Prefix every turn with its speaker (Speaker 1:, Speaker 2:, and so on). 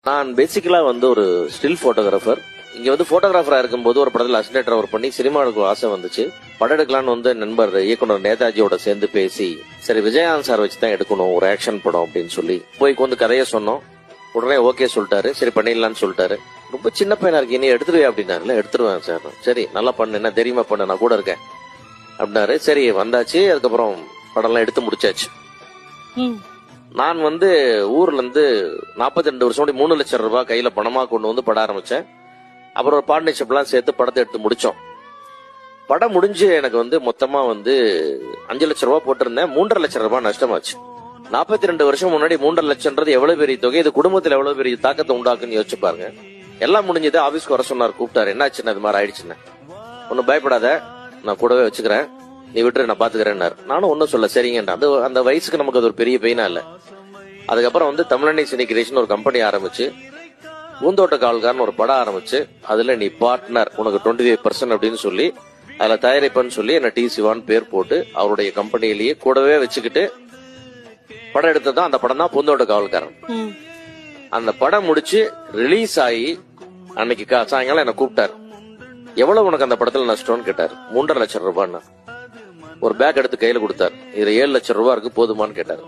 Speaker 1: நான் பேசிக்கலா வந்து ஒரு ஸ்டில் போட்டோகிராஃபர். இங்க வந்து போட்டோகிராஃபரா இருக்கும்போது ஒரு படத்துல அசிஸ்டன்ட் ஒர்க் பண்ணி சினிமா எடுக்க ஆசை வந்துச்சு. படம் எடுக்கலான்னு வந்து நண்பர் இயக்குனர் நேதாஜியோட சேர்ந்து பேசி, சரி விஜயகாந்த் சார் வச்சு தான் எடுக்கணும் ஒரு ஆக்ஷன் படம் அப்படின்னு சொல்லி போய் வந்து கதையை சொன்னோம். உடனே ஓகே சொல்லிட்டாரு. சரி பண்ணிடலான்னு சொல்லிட்டாரு. ரொம்ப சின்ன பையனா இருக்கு, நீ எடுத்துருவே அப்படின்னாருல. எடுத்துருவேன் சார். சரி நல்லா பண்ணு, என்ன தெரியுமா பண்ணு, நான் கூட இருக்கேன் அப்படின்னாரு. சரி வந்தாச்சு. அதுக்கப்புறம் படம்லாம் எடுத்து முடிச்சாச்சு. நான் வந்து ஊர்ல இருந்து 42 வருஷம் முன்னாடி 3 லட்சம் ரூபாய் கையில பணமா கொண்டு வந்து படம் ஆரம்பிச்சேன். அப்புறம் ஒரு பார்ட்னர்ஷிப் எல்லாம் சேர்த்து படத்தை எடுத்து முடிச்சோம். படம் முடிஞ்சு எனக்கு வந்து மொத்தமா வந்து 5 லட்சம் ரூபாய் போட்டிருந்தேன். 3.5 லட்சம் ரூபாய் நஷ்டமாச்சு. 42 வருஷம் முன்னாடி 3.5 லட்சம்ன்றது எவ்வளவு பெரிய தொகை. இது குடும்பத்துல எவ்வளவு பெரிய தாக்கத்தை உண்டாக்குன்னு யோசிச்சு பாருங்க. எல்லாம் முடிஞ்சது. ஆபீஸ்க்கு வர சொன்னார், கூப்பிட்டாரு. என்னாச்சுன்னு அது மாதிரி ஆயிடுச்சுன்னு. ஒன்னும் பயப்படாத, நான் கூடவே வச்சுக்கிறேன், நீ விட்டுரு, நான் பாத்துக்கிறேன்னாரு. நானும் ஒன்னும் சொல்ல, சரிங்கன்றேன். அந்த வயசுக்கு நமக்கு அது ஒரு பெரிய பெயினா இல்ல. அதுக்கப்புறம் வந்து தமிழனை சினி கிரியேஷன் ஒரு கம்பெனி ஆரம்பிச்சு, பூந்தோட்ட காவல்காரன் ஒரு படம் ஆரம்பிச்சு, அதுல நீ பார்ட்னர், உனக்கு 25% அப்படின்னு சொல்லி அதுல தயாரிப்பன்னு சொல்லி என்ன டி சிவான்னு பேர் போட்டு அவருடைய கம்பெனிலேயே கூடவே வச்சுக்கிட்டு படம் எடுத்ததான் அந்த படம் தான் பூந்தோட்ட காவல்காரன். அந்த படம் முடிச்சு ரிலீஸ் ஆகி அன்னைக்கு சாயங்காலம் என்ன கூப்பிட்டாரு. எவ்வளவு உனக்கு அந்த படத்துல நஷ்டம்னு கேட்டாரு. 3.5 லட்சம் ரூபான்னு. ஒரு பேக் எடுத்து கையில கொடுத்தாரு. இதுல 7 லட்சம் ரூபாய் இருக்கு, போதுமான்னு கேட்டாரு.